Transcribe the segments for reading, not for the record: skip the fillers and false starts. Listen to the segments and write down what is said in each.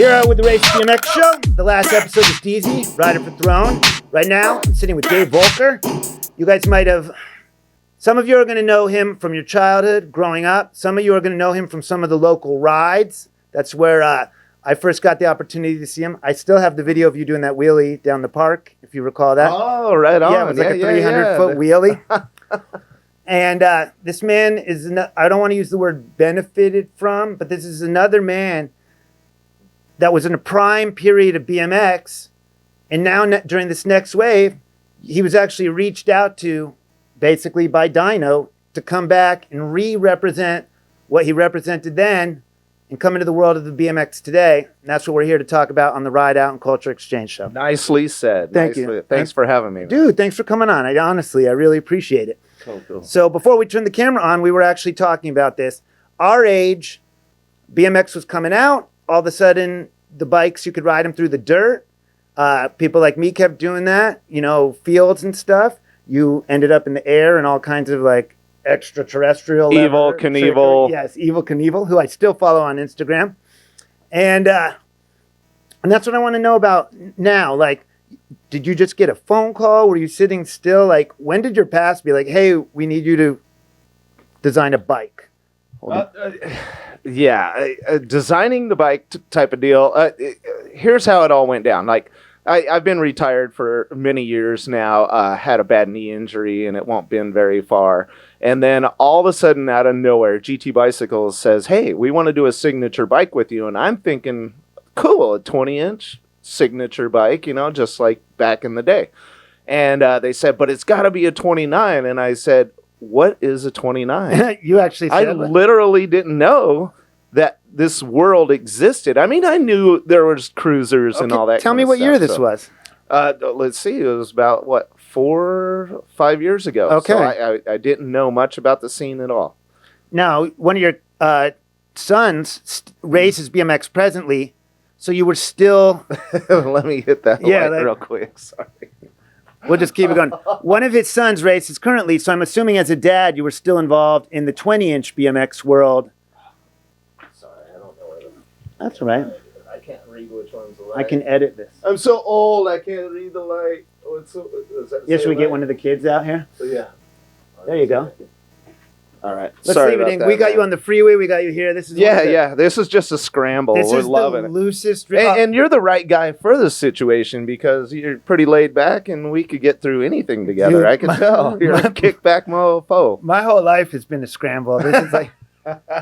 Here with the Race B.M.X show. The last episode was DZ, Rider for Throne. Right now, I'm sitting with Dave Voelker. You guys might have, some of you are going to know him from your childhood, growing up. Some of you are going to know him from some of the local rides. That's where I first got the opportunity to see him. I still have the video of you doing that wheelie down the park, if you recall that. Oh, right on. Yeah, it was like a 300-foot wheelie. And this man is, I don't want to use the word benefited from, but this is another man that was in a prime period of B.M.X. And now during this next wave, he was actually reached out to basically by Dyno to come back and re-represent what he represented then and come into the world of the B.M.X today. And that's what we're here to talk about on the Ride Out and Culture Exchange show. Nicely said. Thank you. Thanks for having me. Dude, thanks for coming on. I really appreciate it. Cool. So before we turned the camera on, we were actually talking about this. Our age, B.M.X was coming out. All of a sudden, the bikes, you could ride them through the dirt. People like me kept doing that, fields and stuff. You ended up in the air and all kinds of like extraterrestrial. Evil Knievel. Yes, Evil Knievel, who I still follow on Instagram. And that's what I want to know about now. Like, did you just get a phone call? Were you sitting still? Like, when did your past be like, hey, we need you to design a bike? Designing the bike type of deal. Here's how it all went down. Like, I've been retired for many years now. Had a bad knee injury, and it won't been very far. And then all of a sudden, out of nowhere, GT Bicycles says, hey, we want to do a signature bike with you. And I'm thinking, cool, a 20-inch signature bike, just like back in the day. And they said, but it's got to be a 29. And I said, what is a 29? You actually said I literally didn't know that this world existed. I mean, I knew there was cruisers and all that. Tell me what year this was. Let's see. It was about, 4 5 years ago. Okay. So I didn't know much about the scene at all. Now, one of your sons races B.M.X presently, so you were still... Let me hit that real quick. Sorry. We'll just keep it going. One of his sons races currently, so I'm assuming as a dad, you were still involved in the 20-inch B.M.X world. Sorry, I don't know where That's all right. I can't read which one's the light. I can edit this. I'm so old, I can't read the light. Should we get one of the kids out here? Yeah. There you go. All right. Let's leave it in. We got you on the freeway. We got you here. This is This is just a scramble. We're loving the it. loosest. And you're the right guy for this situation because you're pretty laid back and we could get through anything together. Dude, I can tell. You're a kickback mofo. My whole life has been a scramble. This is like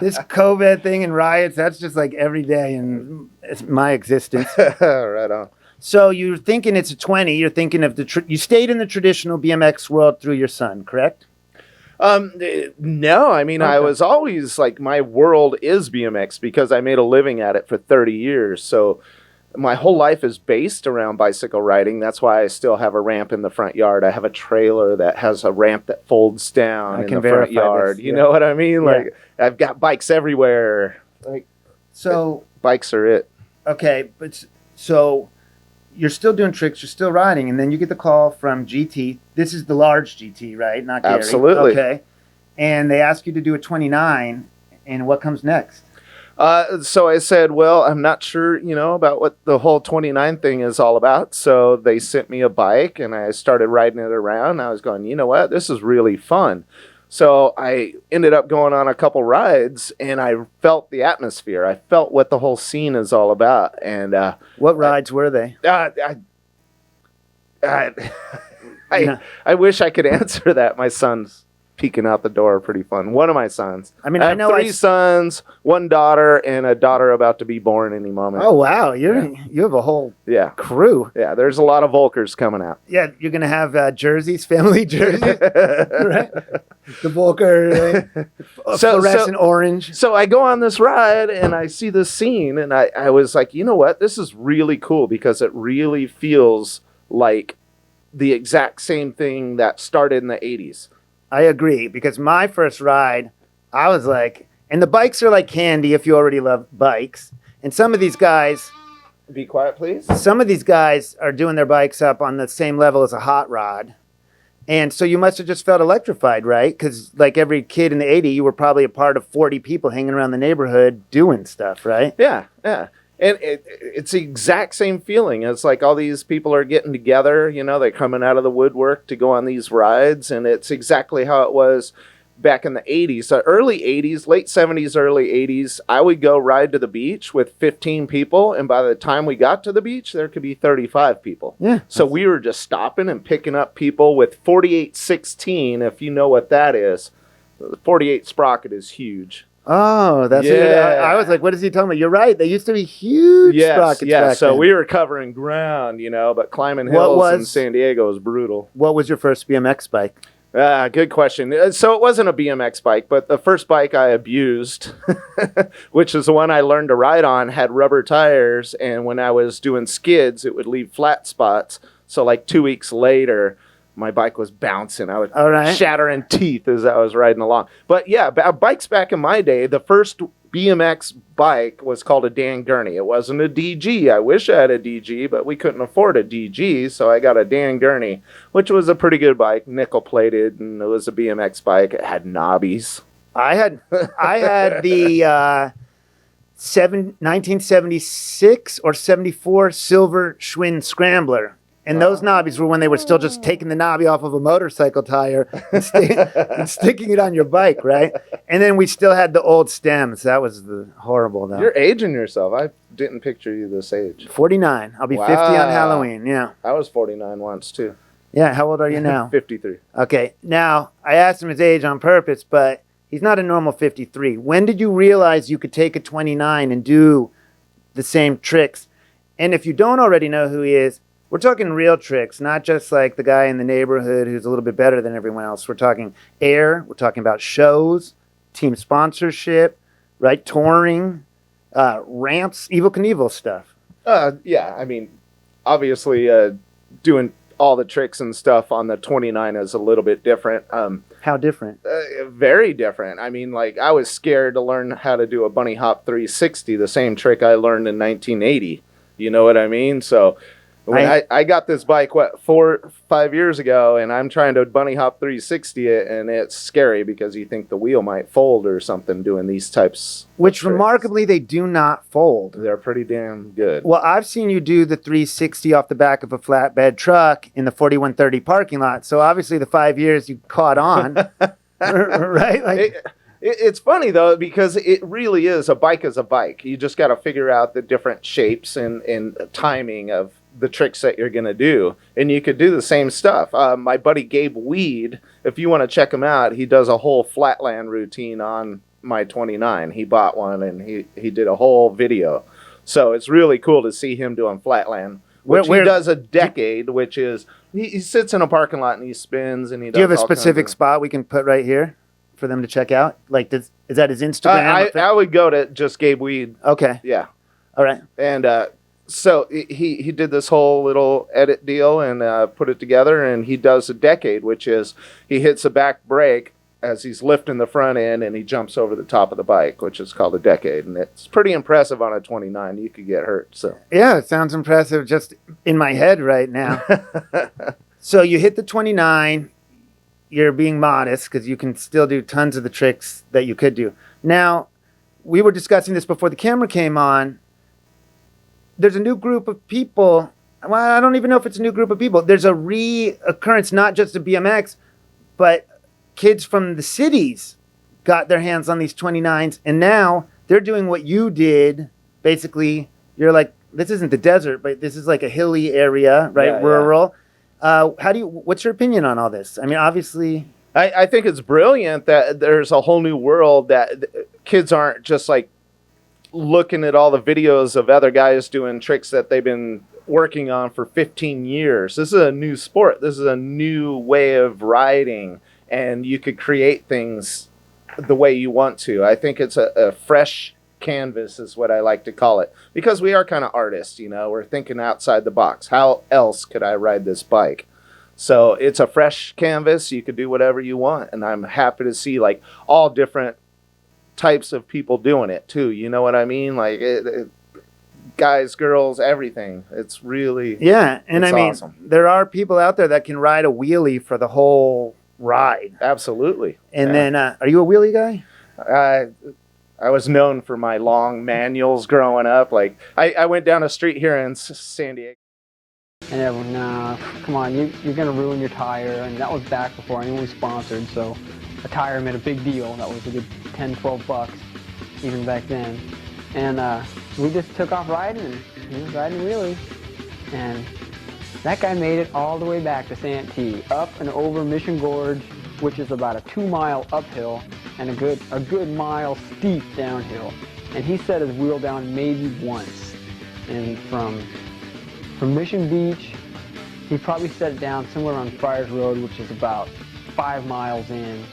this COVID thing and riots. That's just like every day in my existence. Right on. So you're thinking it's a 20. You're thinking of you stayed in the traditional B.M.X world through your son, correct? No, I mean, okay. I was always like, my world is B.M.X because I made a living at it for 30 years. So my whole life is based around bicycle riding. That's why I still have a ramp in the front yard. I have a trailer that has a ramp that folds down in the front yard. You know what I mean? Yeah. Like, I've got bikes everywhere. Like, so bikes are it. Okay. But so you're still doing tricks, you're still riding, and then you get the call from GT. This is the large GT, right? Not Gary. Absolutely. Okay. And they ask you to do a 29, and what comes next? So I said, well, I'm not sure, about what the whole 29 thing is all about. So they sent me a bike, and I started riding it around. I was going, you know what? This is really fun. So I ended up going on a couple rides, and I felt the atmosphere. I felt what the whole scene is all about. And what rides were they? I wish I could answer that. My son's peeking out the door, pretty fun. One of my sons. I mean, I know 3 sons, 1 daughter, and a daughter about to be born any moment. Oh wow, you have a whole crew. Yeah, there's a lot of Voelkers coming out. Yeah, you're gonna have jerseys, family jerseys, right? The Voelker fluorescent orange. So I go on this ride and I see this scene, and I was like, you know what? This is really cool because it really feels like the exact same thing that started in the 80s. I agree, because my first ride, I was like, and the bikes are like candy if you already love bikes. And some of these guys... Be quiet, please. Some of these guys are doing their bikes up on the same level as a hot rod. And so you must have just felt electrified, right? Because like every kid in the 80s, you were probably a part of 40 people hanging around the neighborhood doing stuff, right? Yeah, yeah. And it's the exact same feeling. It's like all these people are getting together, you know, they're coming out of the woodwork to go on these rides. And it's exactly how it was back in the 80s. So early 80s, late 70s, early 80s, I would go ride to the beach with 15 people. And by the time we got to the beach, there could be 35 people. Yeah. So we were just stopping and picking up people with 4816, if you know what that is. The 48 sprocket is huge. Oh, that's I was like, what is he talking about? You're right. They used to be huge sprockets back so then. we were covering ground, you know, but climbing hills in San Diego was brutal. What was your first BMX bike? Good question. So it wasn't a BMX bike, but the first bike I abused, which is the one I learned to ride on, had rubber tires. And when I was doing skids, it would leave flat spots. So like 2 weeks later, my bike was bouncing. I was shattering teeth as I was riding along. But yeah, bikes back in my day, the first BMX bike was called a Dan Gurney. It wasn't a DG. I wish I had a DG, but we couldn't afford a DG, so I got a Dan Gurney, which was a pretty good bike, nickel plated, and it was a BMX bike. It had knobbies. I had the 1976 or 74 silver Schwinn Scrambler. And those knobbies were when they were still just taking the knobby off of a motorcycle tire and sticking it on your bike, right? And then we still had the old stems. That was horrible, though. You're aging yourself. I didn't picture you this age. 49. I'll be 50 on Halloween, yeah. I was 49 once, too. Yeah, how old are you now? 53. Okay, now, I asked him his age on purpose, but he's not a normal 53. When did you realize you could take a 29 and do the same tricks? And if you don't already know who he is, we're talking real tricks, not just like the guy in the neighborhood who's a little bit better than everyone else. We're talking air. We're talking about shows, team sponsorship, right? Touring, ramps, Evel Knievel stuff. Yeah, I mean, obviously doing all the tricks and stuff on the 29 is a little bit different. How different? Very different. I mean, like, I was scared to learn how to do a bunny hop 360, the same trick I learned in 1980. You know what I mean? So when I got this bike, 4 or 5 years ago, and I'm trying to bunny hop 360 it, and it's scary because you think the wheel might fold or something doing these types Which, of tricks. remarkably, they do not fold. They're pretty damn good. Well, I've seen you do the 360 off the back of a flatbed truck in the 4130 parking lot. So obviously the 5 years you caught on, right? Like, it's funny, though, because it really is a bike. You just got to figure out the different shapes and timing of the tricks that you're going to do. And you could do the same stuff. My buddy Gabe Weed, if you want to check him out, he does a whole flatland routine on my 29. He bought one and he did a whole video. So it's really cool to see him doing flatland, which he does a decade, which is he sits in a parking lot and he spins and he does. Do you have a specific spot we can put right here for them to check out? Like, is that his Instagram? I would go to just Gabe Weed. Okay. Yeah. All right. And so he did this whole little edit deal and put it together, and he does a decade, which is he hits a back brake as he's lifting the front end, and he jumps over the top of the bike, which is called a decade. And it's pretty impressive on a 29. You could get hurt. So yeah, it sounds impressive just in my head right now. So you hit the 29. You're being modest because you can still do tons of the tricks that you could do. Now, we were discussing this before the camera came on. There's a new group of people. Well, I don't even know if it's a new group of people. There's a reoccurrence, not just of BMX, but kids from the cities got their hands on these 29s, and now they're doing what you did. Basically, you're like, this isn't the desert, but this is like a hilly area, right? Yeah, rural. Yeah. What's your opinion on all this? I mean, obviously, I think it's brilliant that there's a whole new world that kids aren't just like looking at all the videos of other guys doing tricks that they've been working on for 15 years. This is a new sport. This is a new way of riding, and you could create things the way you want to. I think it's a fresh canvas is what I like to call it, because we are kind of artists, you know, we're thinking outside the box. How else could I ride this bike? So it's a fresh canvas. You could do whatever you want, and I'm happy to see like all different types of people doing it too. You know what I mean? Like guys, girls, everything. It's really and I mean, awesome. There are people out there that can ride a wheelie for the whole ride. Absolutely. And then, are you a wheelie guy? I was known for my long manuals growing up. Like I went down a street here in San Diego. And everyone, nah, come on, you're going to ruin your tire. And that was back before anyone was sponsored, so a tire made a big deal. That was a good 10, 12 bucks, even back then. And we just took off riding, and he was riding wheelies. And that guy made it all the way back to Santee, up and over Mission Gorge, which is about a 2-mile uphill and a good mile steep downhill. And he set his wheel down maybe once. And from Mission Beach, he probably set it down somewhere on Friars Road, which is about 5 miles in.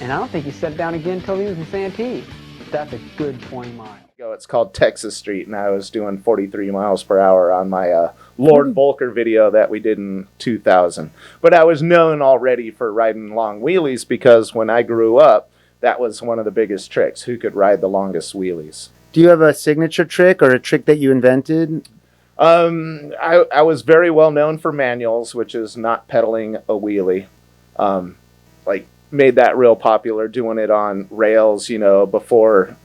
And I don't think he set it down again until he was in Santee. That's a good 20 miles. It's called Texas Street, and I was doing 43 miles per hour on my Lord Voelker video that we did in 2000. But I was known already for riding long wheelies because when I grew up, that was one of the biggest tricks. Who could ride the longest wheelies? Do you have a signature trick or a trick that you invented? I was very well known for manuals, which is not pedaling a wheelie. Like made that real popular, doing it on rails, you know, before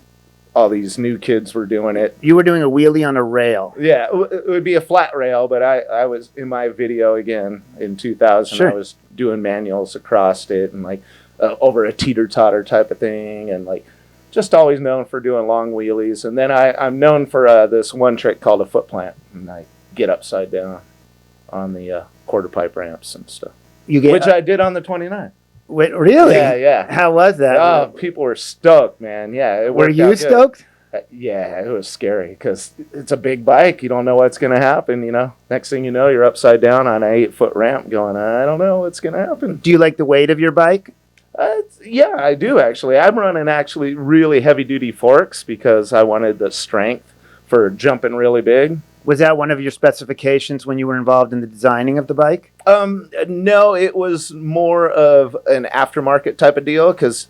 all these new kids were doing it. You were doing a wheelie on a rail. Yeah, it would be a flat rail, but I was in my video again in 2000. Sure. I was doing manuals across it and like over a teeter-totter type of thing, and like just always known for doing long wheelies. And then I'm known for this one trick called a foot plant, and I get upside down on the quarter pipe ramps and stuff. Which I did on the 29. Wait, really? Yeah. How was that? Oh, people were stoked, man. Yeah. Were you stoked? Yeah, it was scary because it's a big bike. You don't know what's going to happen, you know. Next thing you know, you're upside down on an 8-foot ramp going, I don't know what's going to happen. Do you like the weight of your bike? Yeah, I do, actually. I'm running actually really heavy-duty forks because I wanted the strength for jumping really big. Was that one of your specifications when you were involved in the designing of the bike? No, it was more of an aftermarket type of deal because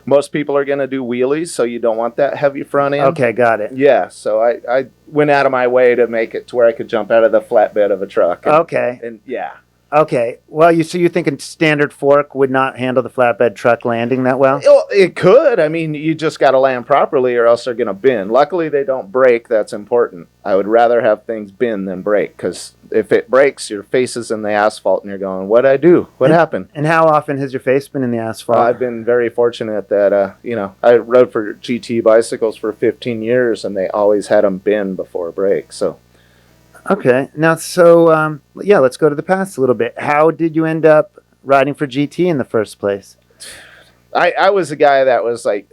most people are going to do wheelies, so you don't want that heavy front end. Okay, got it. Yeah, so I went out of my way to make it to where I could jump out of the flatbed of a truck. Okay. And yeah. Okay. Well, you think a standard fork would not handle the flatbed truck landing that well? It could. I mean, you just got to land properly or else they're going to bend. Luckily, they don't break. That's important. I would rather have things bend than break because if it breaks, your face is in the asphalt and you're going, what'd I do? What happened? And how often has your face been in the asphalt? I've been very fortunate that, I rode for GT bicycles for 15 years and they always had them bend before a break. So. Okay. Now, so, let's go to the past a little bit. How did you end up riding for GT in the first place? I was a guy that was, like,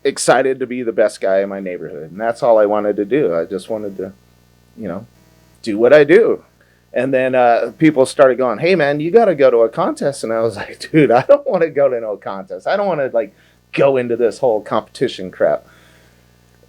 excited to be the best guy in my neighborhood. And that's all I wanted to do. I just wanted to, do what I do. And then people started going, hey, man, you got to go to a contest. And I was like, dude, I don't want to go to no contest. I don't want to, like, go into this whole competition crap.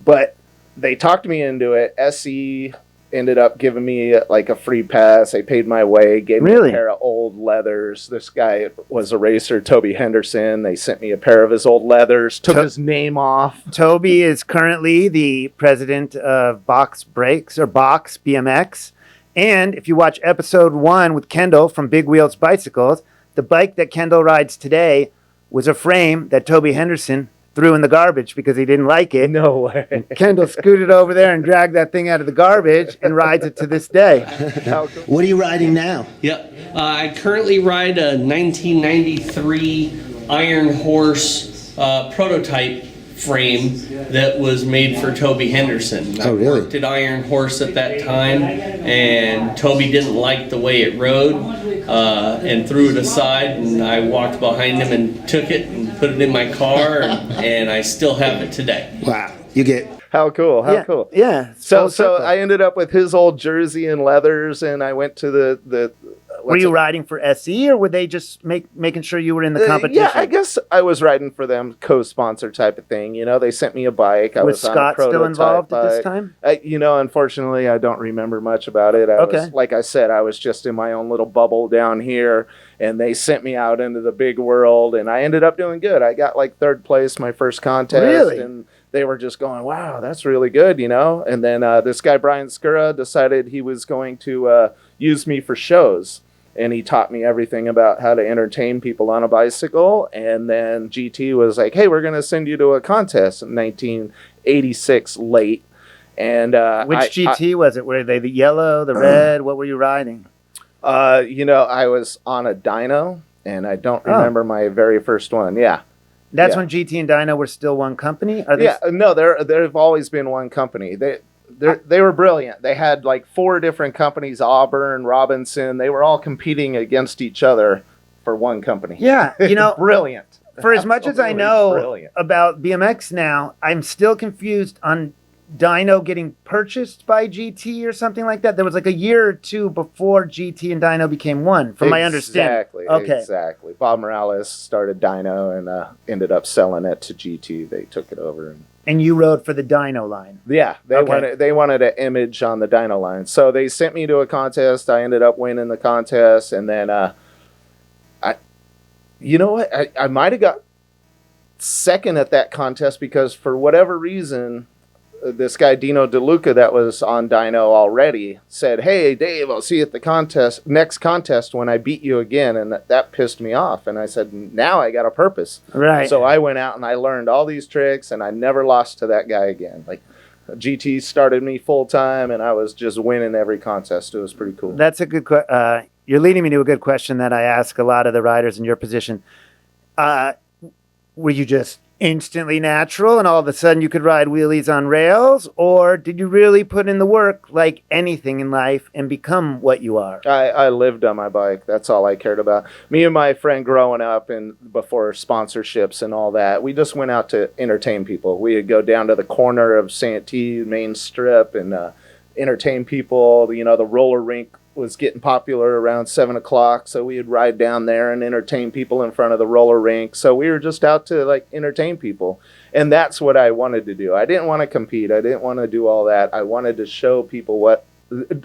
But they talked me into it. SE ended up giving me like a free pass. They paid my way, gave me a pair of old leathers. This guy was a racer, Toby Henderson. They sent me a pair of his old leathers, took his name off. Toby is currently the president of Box Brakes, or Box B.M.X. And if you watch episode 1 with Kendall from Big Wheels Bicycles, the bike that Kendall rides today was a frame that Toby Henderson threw in the garbage because he didn't like it. No way. And Kendall scooted over there and dragged that thing out of the garbage and rides it to this day. What are you riding now? Yep. I currently ride a 1993 Iron Horse prototype frame that was made for Toby Henderson. Oh, really? I worked at Iron Horse at that time, and Toby didn't like the way it rode and threw it aside, and I walked behind him and took it and put it in my car, and I still have it today. Wow. You get... How cool, cool. Yeah. So I ended up with his old jersey and leathers, and I went to the were you riding for SE, or were they just making sure you were in the competition? Yeah, I guess I was riding for them, co-sponsor type of thing. They sent me a bike. Was Scott still involved at this time? Unfortunately, I don't remember much about it. Like I said, I was just in my own little bubble down here, and they sent me out into the big world, and I ended up doing good. I got like 3rd place my first contest. Really? And they were just going, wow, that's really good, And then this guy, Brian Skura, decided he was going to use me for shows. and he taught me everything about how to entertain people on a bicycle. And then GT was like, hey, we're going to send you to a contest in 1986 late. And which GT was it? Were they the yellow, the red? What were you riding? I was on a dyno, and I don't remember my very first one. Yeah. That's when GT and Dyno were still one company? Are they No, they've always been one company. They were brilliant. They had like 4 different companies, Auburn, Robinson. They were all competing against each other for one company. Yeah, brilliant. For as much as I know about B.M.X now, I'm still confused on Dyno getting purchased by GT or something like that. There was like a year or 2 before GT and Dyno became one, from my understanding. Exactly. Bob Morales started Dyno and ended up selling it to GT. They took it over. And you rode for the Dyno line. Yeah, they wanted an image on the Dyno line. So they sent me to a contest. I ended up winning the contest. And then, I might have got second at that contest because for whatever reason, this guy Dino DeLuca that was on Dyno already said, hey, Dave, I'll see you at the next contest when I beat you again. And that pissed me off. And I said, now I got a purpose. Right. So I went out and I learned all these tricks, and I never lost to that guy again. Like, GT started me full time, and I was just winning every contest. It was pretty cool. That's a good question. You're leading me to a good question that I ask a lot of the riders in your position. Were you just instantly natural and all of a sudden you could ride wheelies on rails, or did you really put in the work like anything in life and become what you are? I lived on my bike. That's all I cared about. Me and my friend growing up and before sponsorships and all that, we just went out to entertain people. We would go down to the corner of Santee Main Strip and entertain people. The roller rink was getting popular around 7 o'clock, so we would ride down there and entertain people in front of the roller rink. So we were just out to like entertain people, and that's what I wanted to do. I didn't want to compete. I didn't want to do all that. I wanted to show people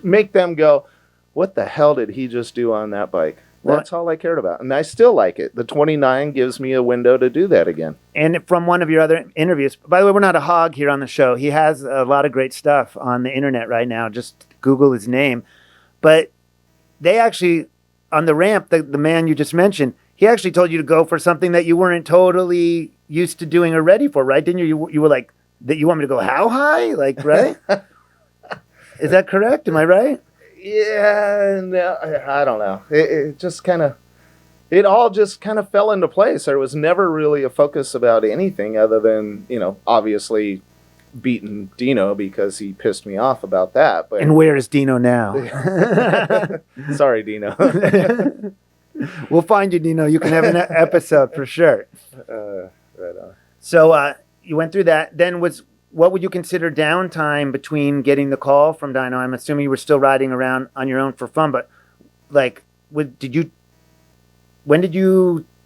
make them go, what the hell did he just do on that bike? That's all I cared about, and I still like it. The 29 gives me a window to do that again. And from one of your other interviews, by the way, we're not a hog here on the show. He has a lot of great stuff on the internet right now. Just Google his name. But they actually, on the ramp, the man you just mentioned, he actually told you to go for something that you weren't totally used to doing or ready for, right? Didn't you? You were like, that you want me to go how high? Like, right? Is that correct? Am I right? Yeah, no, I don't know. It just kind of, it all just kind of fell into place. There was never really a focus about anything other than, obviously beating Dino because he pissed me off about that. But and where is Dino now? Sorry, Dino. We'll find you, Dino. You can have an episode for sure. Right on. So you went through that. Then what would you consider downtime between getting the call from Dyno? I'm assuming you were still riding around on your own for fun, but like, when did you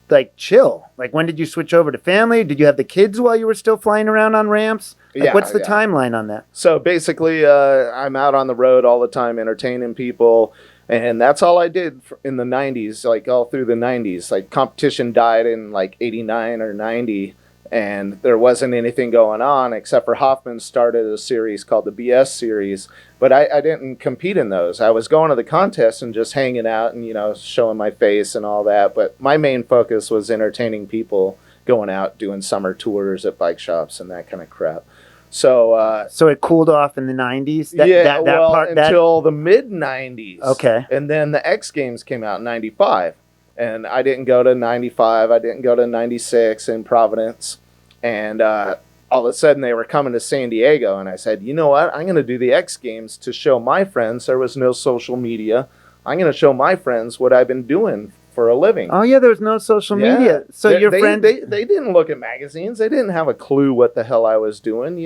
like chill? Like, when did you switch over to family? Did you have the kids while you were still flying around on ramps? Like, what's the timeline on that? So basically, I'm out on the road all the time entertaining people, and that's all I did in the 90s, like all through the 90s. Like, competition died in like 89 or 90, and there wasn't anything going on except for Hoffman started a series called the BS series, but I didn't compete in those. I was going to the contests and just hanging out and, showing my face and all that, but my main focus was entertaining people, going out, doing summer tours at bike shops and that kind of crap. So it cooled off in the 90s? Until the mid-90s. Okay. And then the X Games came out in 95. And I didn't go to 95. I didn't go to 96 in Providence. And all of a sudden they were coming to San Diego. And I said, you know what? I'm going to do the X Games to show my friends. There was no social media. I'm going to show my friends what I've been doing for a living. Oh, yeah, there was no social media. So your friend... They didn't look at magazines. They didn't have a clue what the hell I was doing,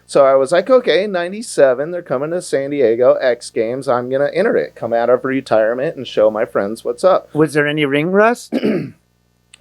So I was like, okay, 97, they're coming to San Diego, X Games. I'm going to enter it, come out of retirement and show my friends what's up. Was there any ring rust?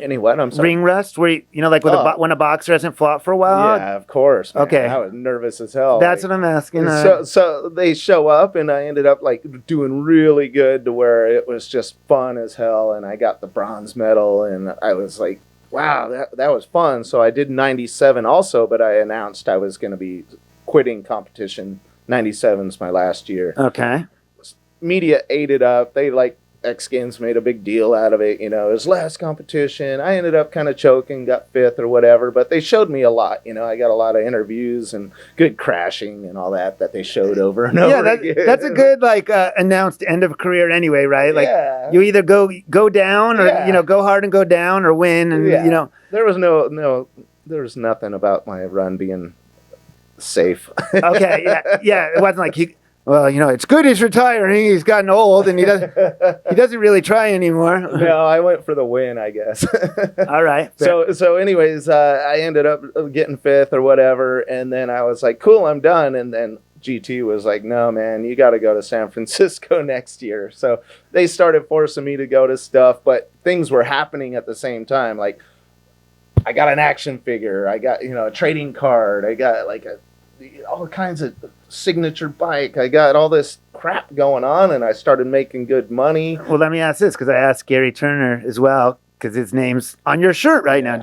Any what? I'm sorry. Ring rust? Where, like when a boxer hasn't fought for a while? Yeah, of course. Man. Okay. I was nervous as hell. That's what I'm asking. So they show up, and I ended up like doing really good to where it was just fun as hell, and I got the bronze medal, and I was like, wow, that was fun. So I did 97 also, but I announced I was going to be quitting competition. 97's my last year. Okay. Media ate it up. They like X Games made a big deal out of it. You know, it was last competition. I ended up kind of choking, got 5th or whatever, but they showed me a lot. You know, I got a lot of interviews and good crashing and all that they showed over and over again. That's a good announced end of career anyway, right? Like Yeah. you either go down or go hard and go down or win, and there was there was nothing about my run being safe. Okay, yeah, it wasn't like it's good he's retiring. He's gotten old and he doesn't really try anymore. No, I went for the win, I guess. All right. So anyways, I ended up getting 5th or whatever, and then I was like, cool, I'm done. And then GT was like, no, man, you got to go to San Francisco next year. So they started forcing me to go to stuff, but things were happening at the same time. Like, I got an action figure. I got, a trading card. I got all kinds of signature bike. I got all this crap going on, and I started making good money. Well, let me ask this, because I asked Gary Turner as well, because his name's on your shirt right now.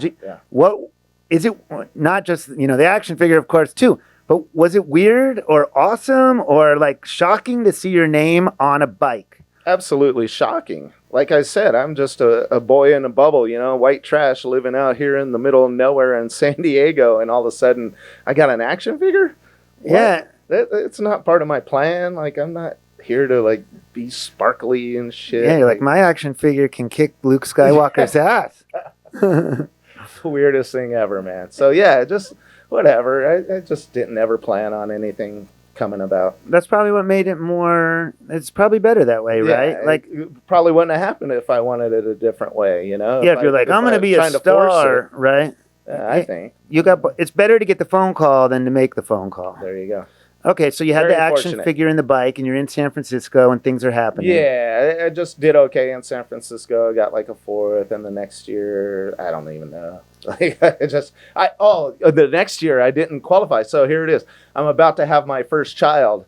What is it? Not just the action figure, of course, too. But was it weird or awesome or shocking to see your name on a bike? Absolutely shocking. Like I said, I'm just a boy in a bubble, white trash living out here in the middle of nowhere in San Diego, and all of a sudden I got an action figure? What? Yeah. It's not part of my plan. I'm not here to be sparkly and shit. Yeah, you're my action figure can kick Luke Skywalker's ass. The weirdest thing ever, man. So yeah, just whatever. I just didn't ever plan on anything coming about. That's probably what made it more. It's probably better that way, right? It probably wouldn't have happened if I wanted it a different way, Yeah, if you're I'm going to be a star, right? I think it's better to get the phone call than to make the phone call. There you go. Okay, so you had the action figure in the bike, and you're in San Francisco, and things are happening. Yeah, I just did okay in San Francisco. I got a 4th, and the next year, I don't even know. The next year I didn't qualify. So here it is. I'm about to have my first child.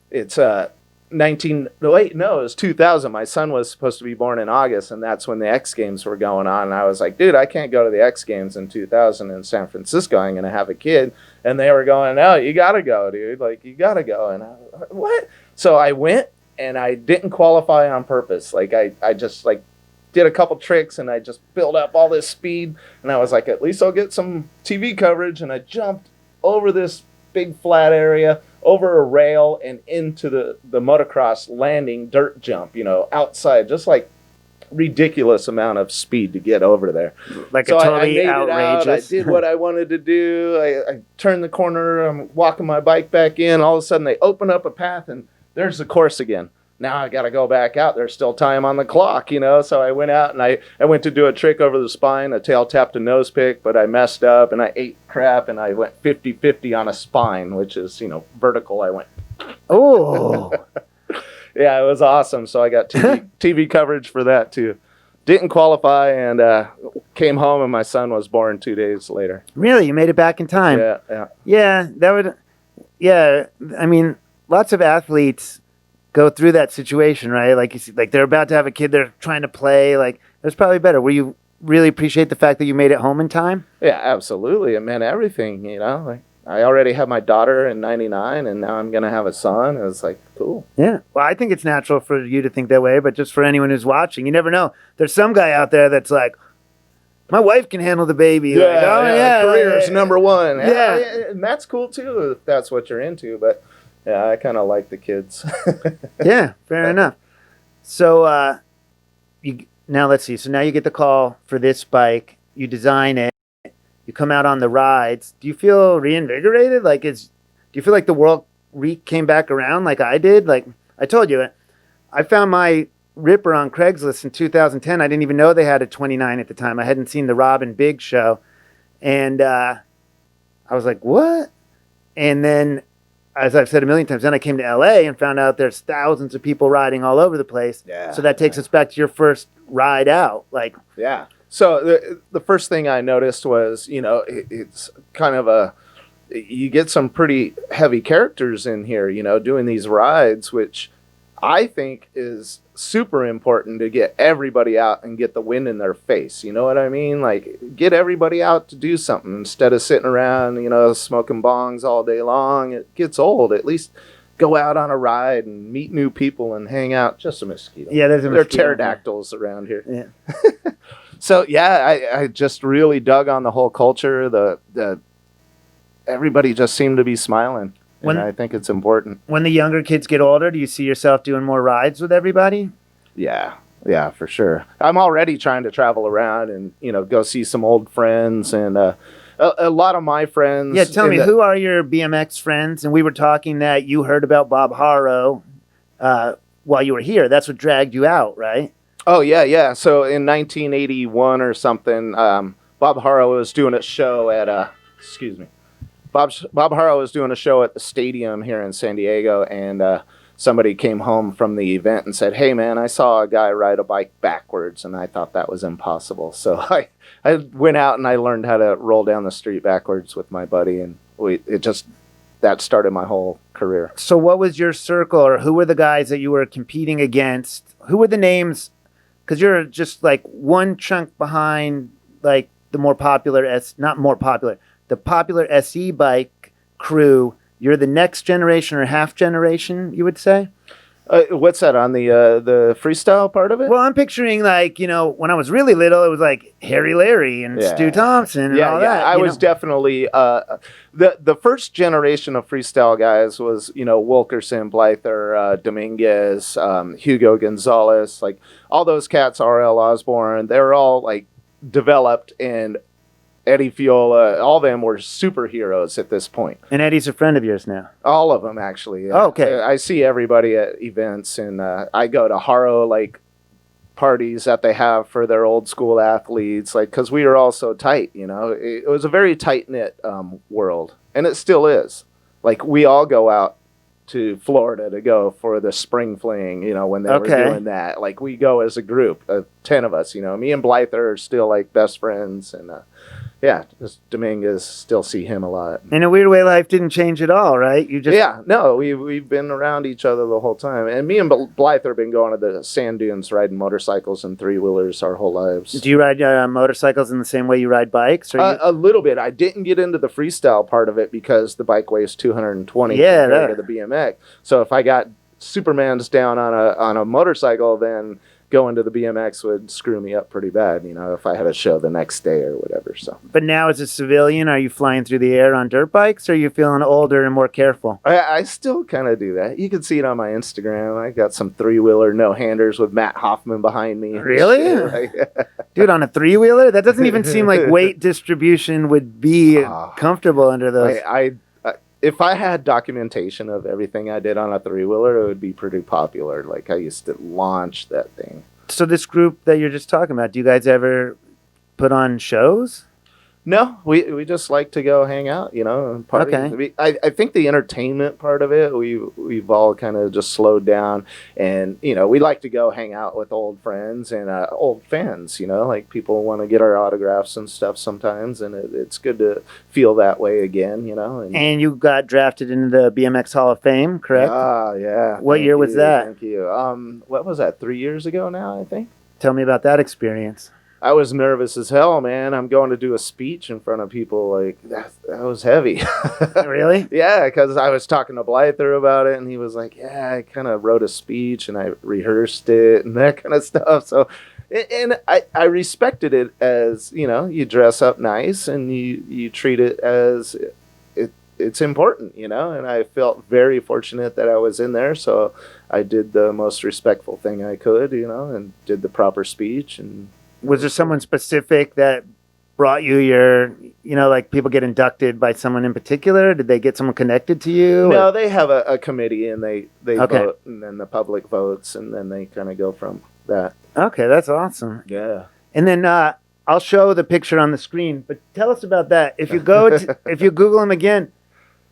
It's it was 2000. My son was supposed to be born in August, and that's when the X Games were going on. And I was like, dude, I can't go to the X Games in 2000 in San Francisco. I'm going to have a kid. And they were going, no, you got to go, dude. You got to go. And I was like, what? So I went, and I didn't qualify on purpose. I just did a couple tricks, and I just built up all this speed. And I was like, at least I'll get some TV coverage. And I jumped over this big flat area, over a rail, and into the motocross landing dirt jump, outside, just ridiculous amount of speed to get over there. So totally I made outrageous. I did what I wanted to do. I turned the corner. I'm walking my bike back in. All of a sudden, they open up a path, and there's the course again. Now I got to go back out. There's still time on the clock, So I went out, and I went to do a trick over the spine, a tail tap to nose pick, but I messed up, and I ate crap, and I went 50-50 on a spine, which is, vertical. I went, oh. Yeah, it was awesome. So I got TV coverage for that, too. Didn't qualify, and came home, and my son was born 2 days later. Really? You made it back in time? Yeah. Yeah, that would... Yeah, I mean, lots of athletes go through that situation, right? You see, they're about to have a kid, they're trying to play. That's probably better. Were you really appreciate the fact that you made it home in time? Yeah, absolutely. It meant everything, I already have my daughter in 99, and now I'm going to have a son. It was cool. Yeah. Well, I think it's natural for you to think that way, but just for anyone who's watching, you never know. There's some guy out there that's my wife can handle the baby. Yeah, career is number one. Yeah. And that's cool, too, if that's what you're into, but... Yeah, I kind of like the kids. Yeah, fair enough. So now let's see. So now you get the call for this bike. You design it. You come out on the rides. Do you feel reinvigorated? Do you feel like the world came back around like I did? I told you, I found my Ripper on Craigslist in 2010. I didn't even know they had a 29 at the time. I hadn't seen the Robin Big show. And I was like, what? And then... as I've said a million times, then I came to LA and found out there's thousands of people riding all over the place. Yeah. So that takes us back to your first ride out. Yeah. So the first thing I noticed was, it's kind of you get some pretty heavy characters in here, doing these rides, which I think is super important to get everybody out and get the wind in their face. You know what I mean? Get everybody out to do something instead of sitting around, smoking bongs all day long. It gets old. At least go out on a ride and meet new people and hang out. Just a mosquito. Yeah, there's a There are mosquito. pterodactyls around here. Yeah. So yeah, I just really dug on the whole culture. The everybody just seemed to be smiling, When- and I think it's important. When the younger kids get older, do you see yourself doing more rides with everybody? Yeah, for sure. I'm already trying to travel around and go see some old friends and a lot of my friends. Yeah, tell me, who are your BMX friends? And we were talking that you heard about Bob Harrow while you were here. That's what dragged you out, right? Oh, yeah. So in 1981 or something, Bob Harrow was doing a show at excuse me. Bob Harrow was doing a show at the stadium here in San Diego, and somebody came home from the event and said, "Hey, man, I saw a guy ride a bike backwards," and I thought that was impossible. So I went out and I learned how to roll down the street backwards with my buddy, and that started my whole career. So what was your circle, or who were the guys that you were competing against? Who were the names? Because you're just like one chunk behind like the more popular, the popular SE bike crew. You're the next generation or half generation, you would say? What's that, on the freestyle part of it? Well, I'm picturing like, when I was really little, it was like Harry Larry and Stu Thompson and all that. I was definitely the first generation of freestyle guys was Wilkerson, Blyther, Dominguez, Hugo Gonzalez, like all those cats, R.L. Osborne. They were all like developed, and Eddie Fiola, all of them were superheroes at this point. And Eddie's a friend of yours now. All of them, actually. Oh, okay. I see everybody at events, and I go to Haro parties that they have for their old school athletes, because we were all so tight. It was a very tight knit world, and it still is. Like, we all go out to Florida to go for the spring fling. When they were doing that, like, we go as a group of 10 of us. Me and Blyther are still like best friends, and just Dominguez, still see him a lot. In a weird way, life didn't change at all, right? We've been around each other the whole time, and me and Blyther have been going to the sand dunes, riding motorcycles and three-wheelers our whole lives. Do you ride motorcycles in the same way you ride bikes? Or a little bit. I didn't get into the freestyle part of it because the bike weighs 220 compared to the B.M.X. So if I got Superman's down on a motorcycle, then going to the B.M.X would screw me up pretty bad, if I had a show the next day or whatever. So, but now as a civilian, are you flying through the air on dirt bikes, or are you feeling older and more careful? I still kind of do that. You can see it on my Instagram. I got some three-wheeler no-handers with Matt Hoffman behind me. Really? Dude, on a three-wheeler? That doesn't even seem like weight distribution would be comfortable under those. If I had documentation of everything I did on a three-wheeler, it would be pretty popular. Like, I used to launch that thing. So this group that you're just talking about, do you guys ever put on shows? No, we just like to go hang out, and party. Okay. I think the entertainment part of it, we've all kind of just slowed down, and we like to go hang out with old friends and old fans. Like, people want to get our autographs and stuff sometimes, and it's good to feel that way again. And you got drafted into the B.M.X Hall of Fame, correct? Yeah. What year was that? Thank you. What was that? 3 years ago now, I think. Tell me about that experience. I was nervous as hell, man. I'm going to do a speech in front of people. Like, that was heavy. Really? Yeah, because I was talking to Blyther about it, and he was like, yeah, I kind of wrote a speech, and I rehearsed it, and that kind of stuff. So, and I respected it as, you dress up nice, and you treat it as it's important, and I felt very fortunate that I was in there. So I did the most respectful thing I could, and did the proper speech. And was there someone specific that brought you your, like people get inducted by someone in particular? Did they get someone connected to you? No, they have a committee, and they vote, and then the public votes, and then they kind of go from that. Okay, that's awesome. Yeah. And then I'll show the picture on the screen, but tell us about that. If you if you Google him again,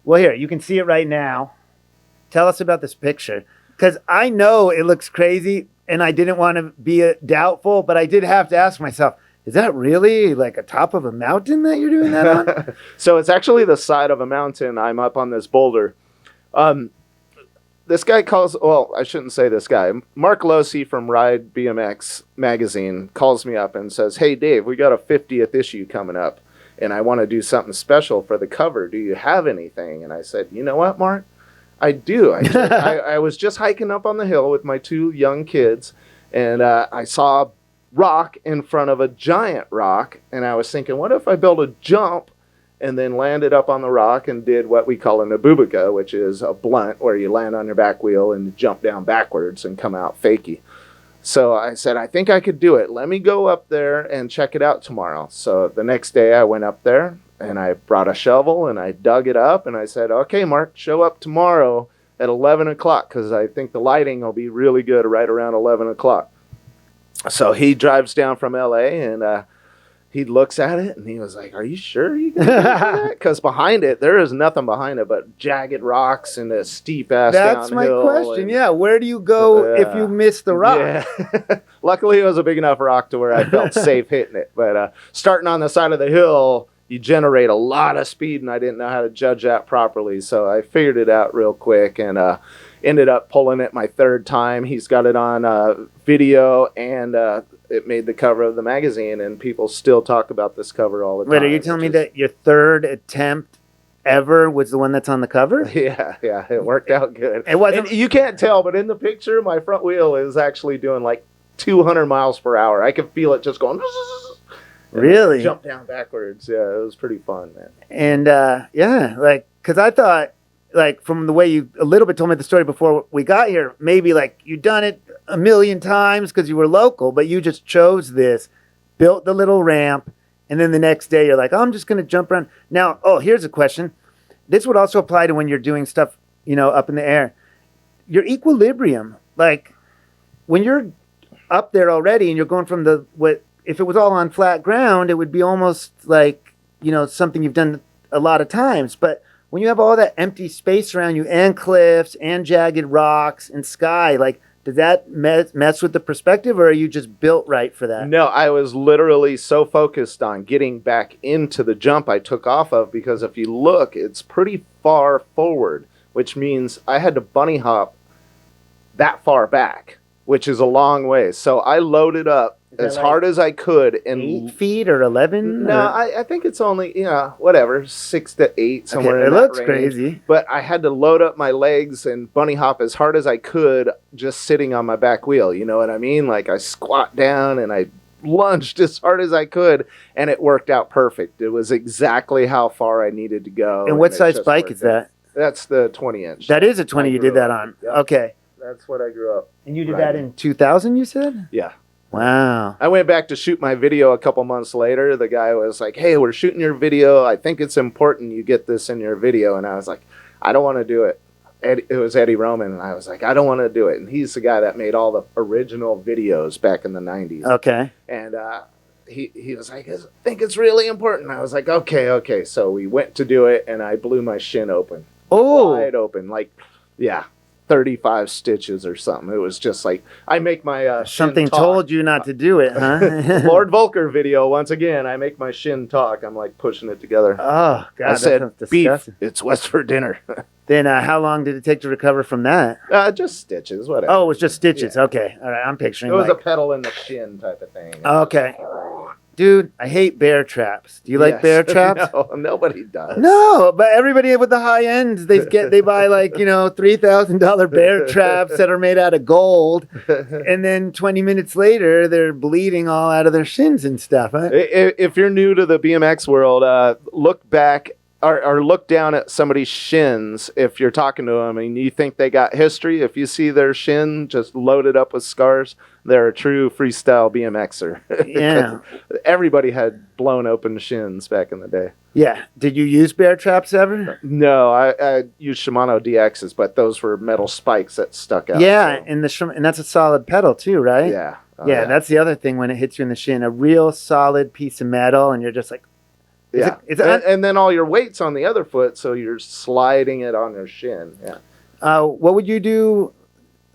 well, here, you can see it right now. Tell us about this picture, because I know it looks crazy, and I didn't want to be doubtful, but I did have to ask myself, is that really like a top of a mountain that you're doing that on? So it's actually the side of a mountain. I'm up on this boulder. This guy I shouldn't say this guy. Mark Losey from Ride B.M.X magazine calls me up and says, hey, Dave, we got a 50th issue coming up, and I want to do something special for the cover. Do you have anything? And I said, you know what, Mark? I do. I was just hiking up on the hill with my 2 young kids, and I saw a rock in front of a giant rock, and I was thinking, what if I built a jump and then landed up on the rock and did what we call a nabubuka, which is a blunt where you land on your back wheel and jump down backwards and come out fakie. So I said, I think I could do it. Let me go up there and check it out tomorrow. So the next day I went up there and I brought a shovel and I dug it up and I said, okay, Mark, show up tomorrow at 11 o'clock because I think the lighting will be really good right around 11 o'clock. So he drives down from LA and he looks at it and he was like, are you sure you can do that? Because behind it, there is nothing behind it but jagged rocks and a steep ass That's downhill. my question. Yeah, where do you go if you miss the rock? Yeah. Luckily, it was a big enough rock to where I felt safe hitting it. But starting on the side of the hill, you generate a lot of speed, and I didn't know how to judge that properly. So I figured it out real quick and ended up pulling it my 3rd time. He's got it on video, and it made the cover of the magazine, and people still talk about this cover all the time. Wait, are you telling me that your 3rd attempt ever was the one that's on the cover? Yeah, it worked out good. It wasn't. And you can't tell, but in the picture, my front wheel is actually doing like 200 miles per hour. I can feel it just going. Really? Jump down backwards. Yeah, it was pretty fun, man. And yeah, like, because I thought, like, from the way you a little bit told me the story before we got here, maybe like you done it a million times because you were local, but you just chose this, built the little ramp, and then the next day you're like, oh, I'm just going to jump around. Now, here's a question. This would also apply to when you're doing stuff, up in the air. Your equilibrium, like when you're up there already and you're going from if it was all on flat ground, it would be almost like, something you've done a lot of times. But when you have all that empty space around you and cliffs and jagged rocks and sky, like, does that mess with the perspective, or are you just built right for that? No, I was literally so focused on getting back into the jump I took off of, because if you look, it's pretty far forward, which means I had to bunny hop that far back, which is a long way. So I loaded up as hard as I could. And 8 feet or 11? No, I think it's only, whatever, 6 to 8, somewhere in that range. It looks crazy. But I had to load up my legs and bunny hop as hard as I could just sitting on my back wheel. You know what I mean? Like, I squat down and I lunged as hard as I could, and it worked out perfect. It was exactly how far I needed to go. And what size bike is that? That's the 20-inch. That is a 20 you did that on. Yep. Okay. That's what I grew up. And you did that in 2000, you said? Yeah. Wow. I went back to shoot my video a couple months later. The guy was like, hey, we're shooting your video. I think it's important you get this in your video. And I was like, I don't want to do it. It was Eddie Roman. And I was like, I don't want to do it. And he's the guy that made all the original videos back in the 90s. Okay. And he was like, I think it's really important. I was like, okay. So we went to do it, and I blew my shin open. Oh. Wide open. Like, yeah. 35 stitches or something. It was just like, I make my something told you not to do it, huh? Lord Voelker video, once again, I make my shin talk. I'm like pushing it together. Oh, God. I said, beef, it's West for dinner. Then how long did it take to recover from that? Just stitches, whatever. Oh, it was just stitches. Yeah. Okay. All right, I'm picturing it was a pedal in the shin type of thing. Okay. Dude, I hate bear traps. Do you like bear traps? No, nobody does. No, but everybody with the high ends, they buy like, $3,000 bear traps that are made out of gold. And then 20 minutes later, they're bleeding all out of their shins and stuff. Huh? If you're new to the B.M.X world, look back or look down at somebody's shins if you're talking to them and you think they got history. If you see their shin just loaded up with scars, they're a true freestyle BMXer. Yeah. Everybody had blown open shins back in the day. Yeah. Did you use bear traps ever? No, I used Shimano DXs, but those were metal spikes that stuck out. Yeah, so. and that's a solid pedal too, right? Yeah. Yeah, that's the other thing when it hits you in the shin, a real solid piece of metal, and you're just like, yeah, and then all your weight's on the other foot, so you're sliding it on your shin. Yeah. What would you do?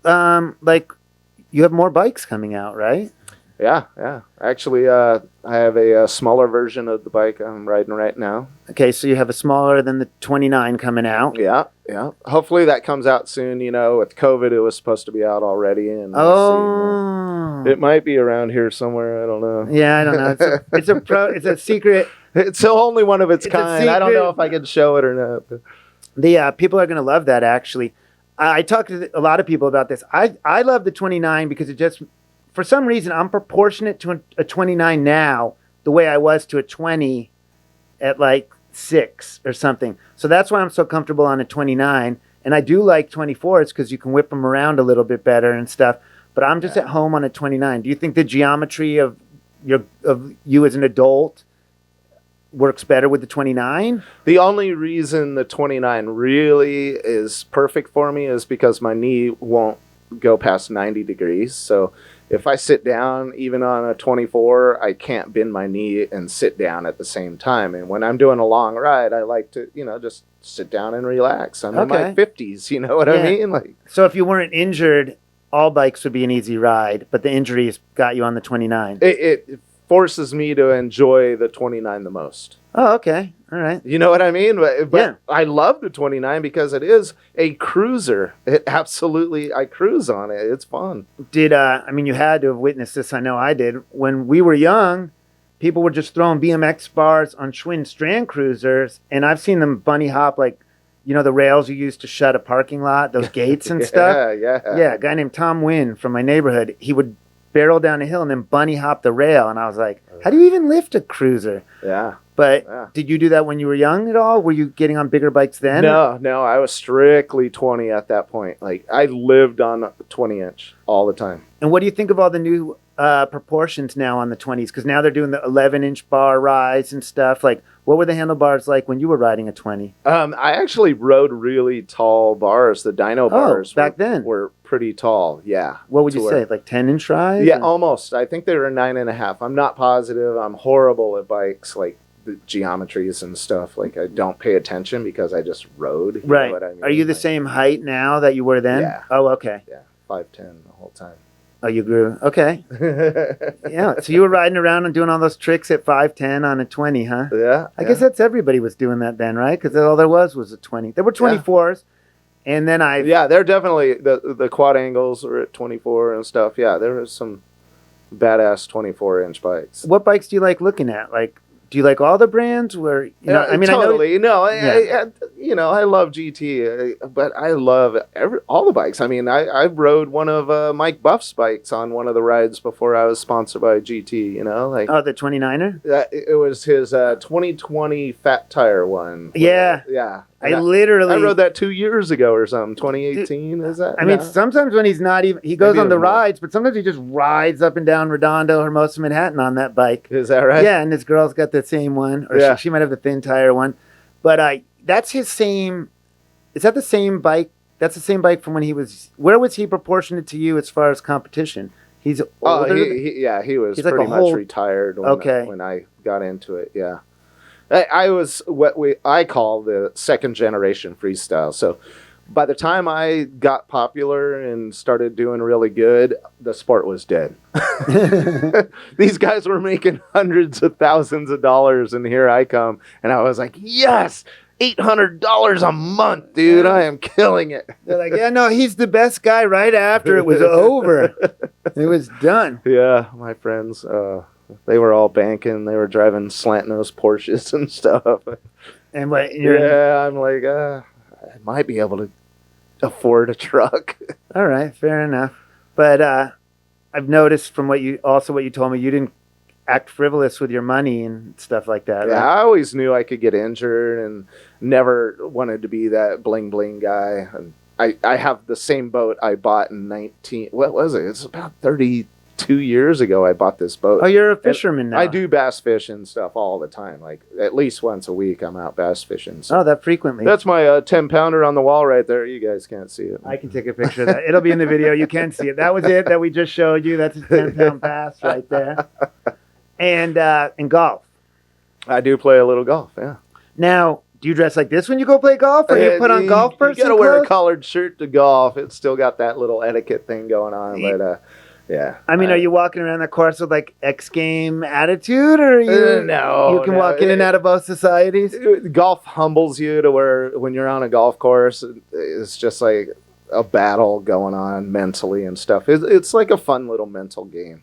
Like, you have more bikes coming out, right? Yeah. Actually, I have a smaller version of the bike I'm riding right now. Okay, so you have a smaller than the 29 coming out. Yeah. Hopefully that comes out soon. With COVID, it was supposed to be out already. And it might be around here somewhere. I don't know. Yeah, I don't know. It's a secret. It's only one of its kind. I don't know if I can show it or not. The people are going to love that, actually. I talked to a lot of people about this. I love the 29 because it just, for some reason, I'm proportionate to a 29 now the way I was to a 20 at like 6 or something. So that's why I'm so comfortable on a 29. And I do like 24s because you can whip them around a little bit better and stuff. But I'm just at home on a 29. Do you think the geometry of you as an adult works better with the 29? The only reason the 29 really is perfect for me is because my knee won't go past 90 degrees. So if I sit down, even on a 24, I can't bend my knee and sit down at the same time. And when I'm doing a long ride, I like to, just sit down and relax. I'm in my 50s, you know what I mean? Like, so if you weren't injured, all bikes would be an easy ride, but the injuries got you on the 29. It forces me to enjoy the 29 the most. Oh, okay. All right. You know what I mean? But I love the 29 because it is a cruiser. I cruise on it. It's fun. You had to have witnessed this. I know I did. When we were young, people were just throwing B.M.X bars on Schwinn Strand cruisers, and I've seen them bunny hop like, the rails you use to shut a parking lot, those gates and stuff. Yeah. Yeah, a guy named Tom Wynn from my neighborhood, he would barrel down a hill and then bunny hop the rail, and I was like, how do you even lift a cruiser? Yeah. But did you do that when you were young at all? Were you getting on bigger bikes then? No, I was strictly 20 at that point. Like, I lived on a 20-inch all the time. And what do you think of all the new proportions now on the 20s? Because now they're doing the 11-inch bar rides and stuff. Like, what were the handlebars like when you were riding a 20? I actually rode really tall bars. The dyno bars back then were pretty tall. Yeah. What would you say? Like 10-inch rides? Yeah, almost. I think they were 9.5. I'm not positive. I'm horrible at bikes, like the geometries and stuff. Like, I don't pay attention because I just rode. Right. Know what I mean? Are you the same height now that you were then? Yeah. Oh, okay. Yeah, 5'10" the whole time. Oh, you grew. Okay. Yeah. So you were riding around and doing all those tricks at 5'10" on a 20, huh? Yeah. I guess that's everybody was doing that then, right? Because all there was a 20. There were 24s. And then they're definitely, the quad angles were at 24 and stuff. Yeah, there was some badass 24-inch bikes. What bikes do you like looking at? Like, do you like all the brands? Totally. I love GT, but I love all the bikes. I mean, I rode one of Mike Buff's bikes on one of the rides before I was sponsored by GT. The 29er. It was his 2020 fat tire one. Yeah. Yeah. I rode that 2 years ago or something. 2018 is that? I mean, sometimes when he's not even, he goes on the rides, but sometimes he just rides up and down Redondo or most of Manhattan on that bike. Is that right? Yeah, and his girl's got the same one, or she might have the thin tire one. But that's his same. Is that the same bike? That's the same bike from when he was. Where was he proportionate to you as far as competition? He's older. He was pretty much retired when I got into it. Yeah. I was what I call the second generation freestyle. So by the time I got popular and started doing really good, the sport was dead. These guys were making hundreds of thousands of dollars, and here I come, and I was like, yes, $800 a month, dude. I am killing it. They're like, yeah, no, he's the best guy right after it was over. It was done. Yeah, my friends, they were all banking. They were driving slant nose Porsches and stuff. And I'm like, I might be able to afford a truck. All right, fair enough. But I've noticed from what you told me, you didn't act frivolous with your money and stuff like that. Yeah, right? I always knew I could get injured and never wanted to be that bling bling guy. And I have the same boat I bought in what was it? It's about 32 years ago I bought this boat. Oh, you're a fisherman now. I do bass fish and stuff all the time. Like at least once a week I'm out bass fishing. So. Oh, that frequently. That's my 10-pounder on the wall right there. You guys can't see it. I can take a picture of that. It'll be in the video. You can see it. That was it that we just showed you. That's a 10-pound bass right there. And golf. I do play a little golf, yeah. Now, do you dress like this when you go play golf, or you put on golf person You gotta wear a collared shirt to golf. It's still got that little etiquette thing going on, but yeah. I mean, are you walking around the course with like X game attitude, or no? You can walk in and out of both societies. Golf humbles you to where when you're on a golf course, it's just like a battle going on mentally and stuff. It's like a fun little mental game.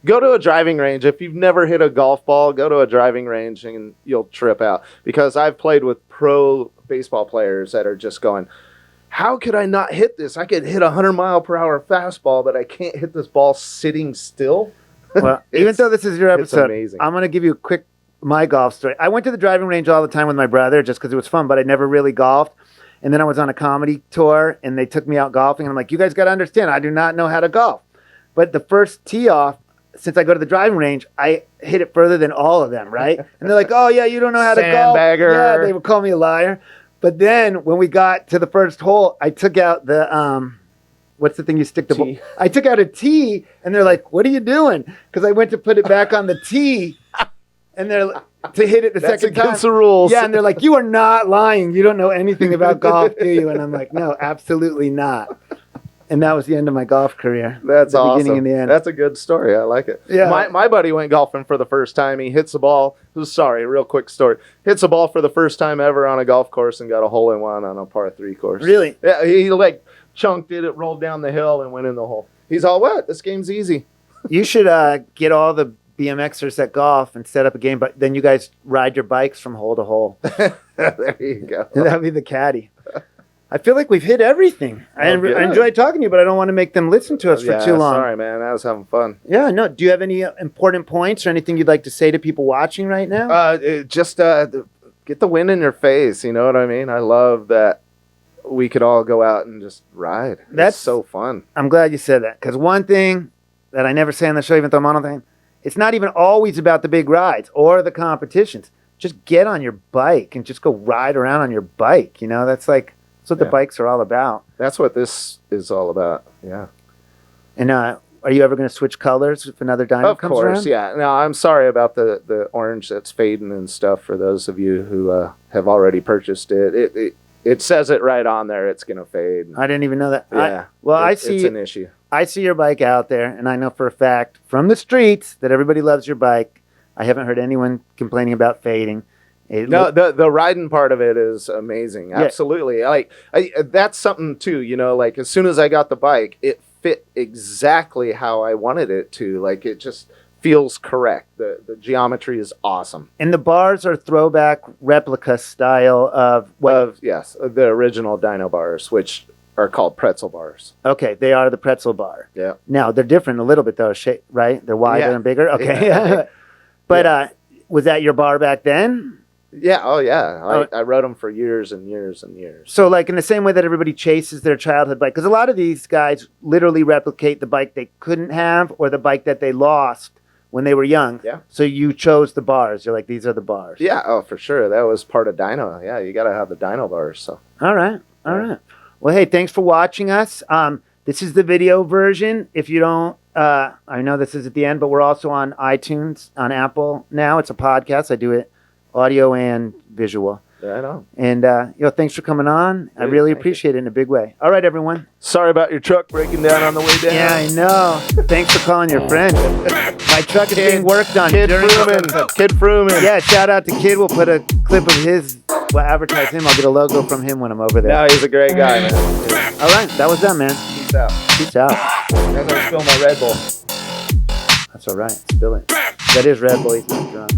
Go to a driving range. If you've never hit a golf ball, go to a driving range and you'll trip out. Because I've played with pro baseball players that are just going, how could I not hit this? I could hit a 100-mile-per-hour fastball, but I can't hit this ball sitting still. Well, even though this is your episode, amazing. I'm going to give you a quick my golf story. I went to the driving range all the time with my brother just because it was fun, but I never really golfed. And then I was on a comedy tour, and they took me out golfing. And I'm like, you guys got to understand, I do not know how to golf. But the first tee off, since I go to the driving range, I hit it further than all of them, right? And they're like, oh, yeah, you don't know how to golf. Sandbagger. Yeah, they would call me a liar. But then when we got to the first hole, I took out the, what's the thing you stick the ball? I took out a tee, and they're like, what are you doing? Because I went to put it back on the tee, and they're to hit it the That's second time. against the rules. Yeah, and they're like, you are not lying. You don't know anything about golf, do you? And I'm like, no, absolutely not. And that was the end of my golf career. That's the awesome. beginning and the end. That's a good story. I like it. Yeah. My buddy went golfing for the first time. He hits the ball. Real quick story. Hits the ball for the first time ever on a golf course and got a hole-in-one on a par 3 course. Really? Yeah, he like chunked it, rolled down the hill, and went in the hole. He's all, what? This game's easy. You should get all the BMXers at golf and set up a game, but then you guys ride your bikes from hole to hole. There you go. That'd be the caddy. I feel like we've hit everything. I enjoy talking to you, but I don't want to make them listen to us for too long. Sorry, man. I was having fun. Yeah, no. Do you have any important points or anything you'd like to say to people watching right now? Just get the wind in your face. You know what I mean? I love that we could all go out and just ride. That's it's so fun. I'm glad you said that, because one thing that I never say on the show, even though I'm on the thing, it's not even always about the big rides or the competitions. Just get on your bike and just go ride around on your bike. You know, that's what the bikes are all about. That's what this is all about. Yeah. And are you ever going to switch colors if another dyno comes around? Of course, yeah. No, I'm sorry about the orange that's fading and stuff for those of you who have already purchased it. It says it right on there. It's going to fade. I didn't even know that. Yeah. It's an issue. I see your bike out there, and I know for a fact from the streets that everybody loves your bike. I haven't heard anyone complaining about fading. The riding part of it is amazing. Yeah. Absolutely. That's something too, you know, like as soon as I got the bike, it fit exactly how I wanted it to. Like it just feels correct. The geometry is awesome. And the bars are throwback replica style of what? Yes, the original dyno bars, which are called pretzel bars. Okay, they are the pretzel bar. Yeah. Now they're different a little bit though, right? They're wider and bigger. Okay. Yeah. But was that your bar back then? Yeah. Oh yeah. I rode them for years and years and years. So like in the same way that everybody chases their childhood bike, because a lot of these guys literally replicate the bike they couldn't have or the bike that they lost when they were young. Yeah. So you chose the bars. You're like, these are the bars. Yeah. Oh, for sure. That was part of dyno. Yeah. You got to have the dyno bars. So. All right. Well, hey, thanks for watching us. This is the video version. If you don't, I know this is at the end, but we're also on iTunes, on Apple now. It's a podcast. I do it audio and visual. Yeah, I know. And, thanks for coming on. I really appreciate it in a big way. All right, everyone. Sorry about your truck breaking down on the way down. Yeah, I know. Thanks for calling your friend. My truck is being worked on. Kid Fruman. Yeah, shout out to Kid. We'll put a clip of his. We'll advertise him. I'll get a logo from him when I'm over there. No, he's a great guy, man. All right, that was that, man. Peace out. Peace out. As I spill my Red Bull. That's all right. Spill it. That is Red Bull. He's not drunk.